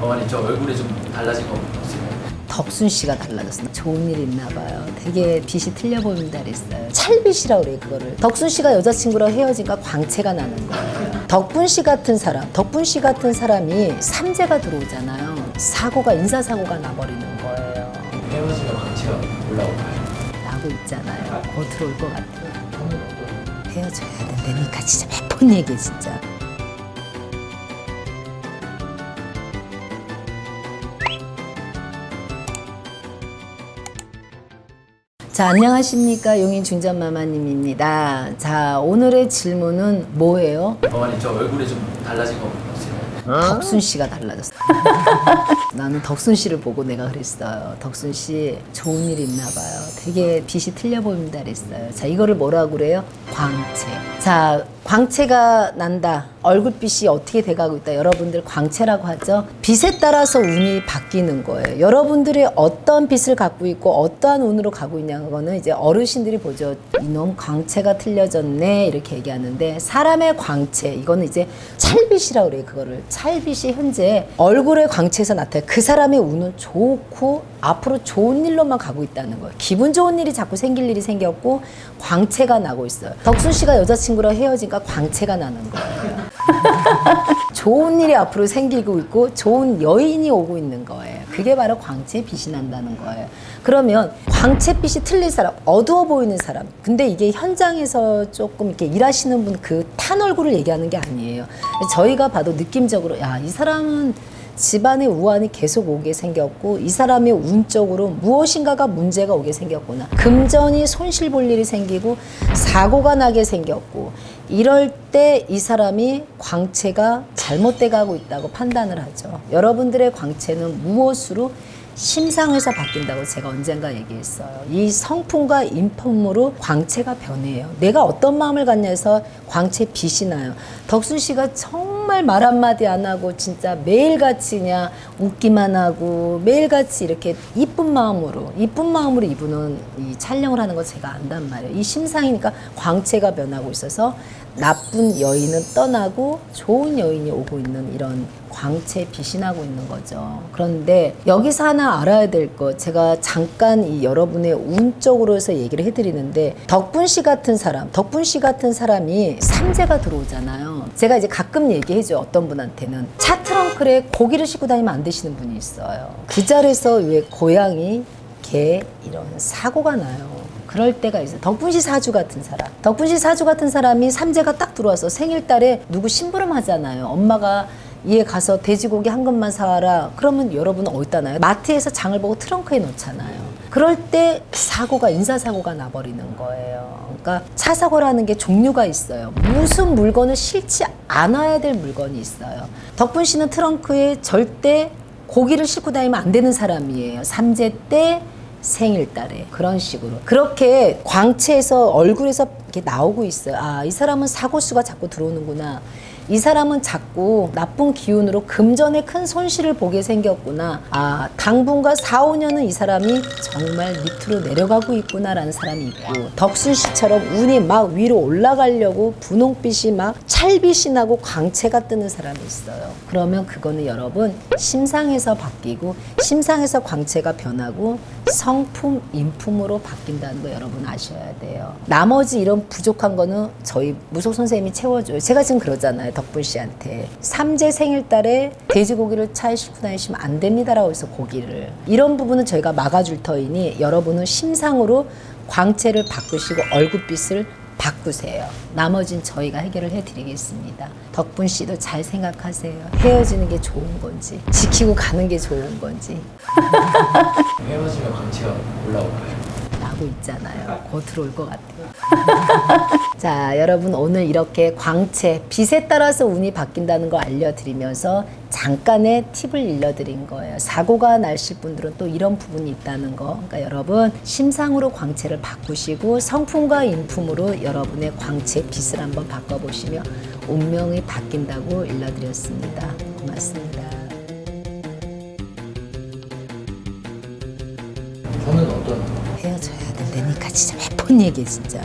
어머니 저 얼굴에 좀 달라진 거 없어요? 덕순 씨가 달라졌어. 좋은 일 있나 봐요. 되게 빛이 틀려 보인다 그랬어요. 찰빛이라고 그래요, 그거를. 덕순 씨가 여자친구랑 헤어지니까 광채가 나는 거예요. 덕분 씨 같은 사람이 삼재가 들어오잖아요. 사고가, 인사사고가 나버리는 거예요. 헤어지면 광채가 올라올까요? 나고 있잖아요. 곧 들어올 것 같아요. 헤어져야 된다니까 진짜 몇 번 얘기해 진짜. 자, 안녕하십니까. 용인 중전마마님입니다. 자, 오늘의 질문은 뭐예요? 어머니 저 얼굴에 좀 달라진 거 없어요? 덕순 씨가 달라졌어. 나는 덕순 씨를 보고 내가 그랬어요. 덕순 씨 좋은 일 있나 봐요. 되게 빛이 틀려 보인다 그랬어요. 자, 이거를 뭐라고 그래요? 광채. 자, 광채가 난다. 얼굴빛이 어떻게 돼가고 있다. 여러분들 광채라고 하죠. 빛에 따라서 운이 바뀌는 거예요. 여러분들이 어떤 빛을 갖고 있고 어떠한 운으로 가고 있냐는 거는 이제 어르신들이 보죠. 이놈 광채가 틀려졌네 이렇게 얘기하는데, 사람의 광채, 이거는 이제 찰빛이라고 그래요. 그거를 찰빛이 현재 얼굴의 광채에서 나타나요. 그 사람의 운은 좋고 앞으로 좋은 일로만 가고 있다는 거예요. 기분 좋은 일이 자꾸 생길 일이 생겼고 광채가 나고 있어요. 덕순 씨가 여자친구랑 헤어지니까 광채가 나는 거예요. 좋은 일이 앞으로 생기고 있고 좋은 여인이 오고 있는 거예요. 그게 바로 광채 빛이 난다는 거예요. 그러면 광채빛이 틀린 사람, 어두워 보이는 사람, 근데 이게 현장에서 조금 이렇게 일하시는 분 그 탄 얼굴을 얘기하는 게 아니에요. 저희가 봐도 느낌적으로 야, 이 사람은 집안에 우환이 계속 오게 생겼고 이 사람의 운적으로 무엇인가가 문제가 오게 생겼구나. 금전이 손실 볼 일이 생기고 사고가 나게 생겼고, 이럴 때 이 사람이 광채가 잘못돼 가고 있다고 판단을 하죠. 여러분들의 광채는 무엇으로? 심상에서 바뀐다고 제가 언젠가 얘기했어요. 이 성품과 인품으로 광채가 변해요. 내가 어떤 마음을 갖냐 해서 광채 빛이 나요. 덕순 씨가 정말 말 한마디 안 하고 진짜 매일같이 그냥 웃기만 하고 매일같이 이렇게 이쁜 마음으로 이분은 이 촬영을 하는 거 제가 안단 말이에요. 이 심상이니까 광채가 변하고 있어서 나쁜 여인은 떠나고 좋은 여인이 오고 있는 이런 광채 빛이 나고 있는 거죠. 그런데 여기서 하나 알아야 될 거, 제가 잠깐 이 여러분의 운적으로 해서 얘기를 해드리는데, 덕분 씨 같은 사람이 삼재가 들어오잖아요. 제가 이제 가끔 얘기해줘요. 어떤 분한테는 차 트렁크에 고기를 싣고 다니면 안 되시는 분이 있어요. 그 자리에서 왜 고양이, 개 이런 사고가 나요. 그럴 때가 있어요. 덕분 씨 사주 같은 사람이 삼재가 딱 들어와서 생일달에 누구 심부름 하잖아요. 엄마가 얘 가서 돼지고기 한 근만 사와라. 그러면 여러분은 어디다 놔요? 마트에서 장을 보고 트렁크에 넣잖아요. 그럴 때 사고가, 인사사고가 나버리는 거예요. 그러니까 차 사고라는 게 종류가 있어요. 무슨 물건을 싣지 않아야 될 물건이 있어요. 덕분 씨는 트렁크에 절대 고기를 싣고 다니면 안 되는 사람이에요. 삼재 때, 생일달에. 그런 식으로 그렇게 광채에서 얼굴에서 이렇게 나오고 있어요. 아, 이 사람은 사고수가 자꾸 들어오는구나. 이 사람은 자꾸 나쁜 기운으로 금전에 큰 손실을 보게 생겼구나. 아, 당분간 4, 5년은 이 사람이 정말 밑으로 내려가고 있구나라는 사람이 있고, 덕순 씨처럼 운이 막 위로 올라가려고 분홍빛이 막 찰빛이 나고 광채가 뜨는 사람이 있어요. 그러면 그거는 여러분 심상에서 바뀌고 심상에서 광채가 변하고 성품, 인품으로 바뀐다는 거 여러분 아셔야 돼요. 나머지 이런 부족한 거는 저희 무속 선생님이 채워줘요. 제가 지금 그러잖아요. 덕분 씨한테 삼재 생일달에 돼지고기를 차에 싣고 다니시면 안 됩니다라고 해서 고기를, 이런 부분은 저희가 막아줄 터이니 여러분은 심상으로 광채를 바꾸시고 얼굴빛을 바꾸세요. 나머지는 저희가 해결을 해드리겠습니다. 덕분 씨도 잘 생각하세요. 헤어지는 게 좋은 건지 지키고 가는 게 좋은 건지. 헤어지면 광채가 올라올까요? 나고 있잖아요. 곧 들어올 것 같아요. 자, 여러분 오늘 이렇게 광채, 빛에 따라서 운이 바뀐다는 거 알려드리면서 잠깐의 팁을 일러드린 거예요. 사고가 나실 분들은 또 이런 부분이 있다는 거. 그러니까 여러분 심상으로 광채를 바꾸시고 성품과 인품으로 여러분의 광채 빛을 한번 바꿔보시면 운명이 바뀐다고 일러드렸습니다. 고맙습니다. 저는 어떤? 헤어져야 된다니까 진짜 몇 번 얘기해 진짜.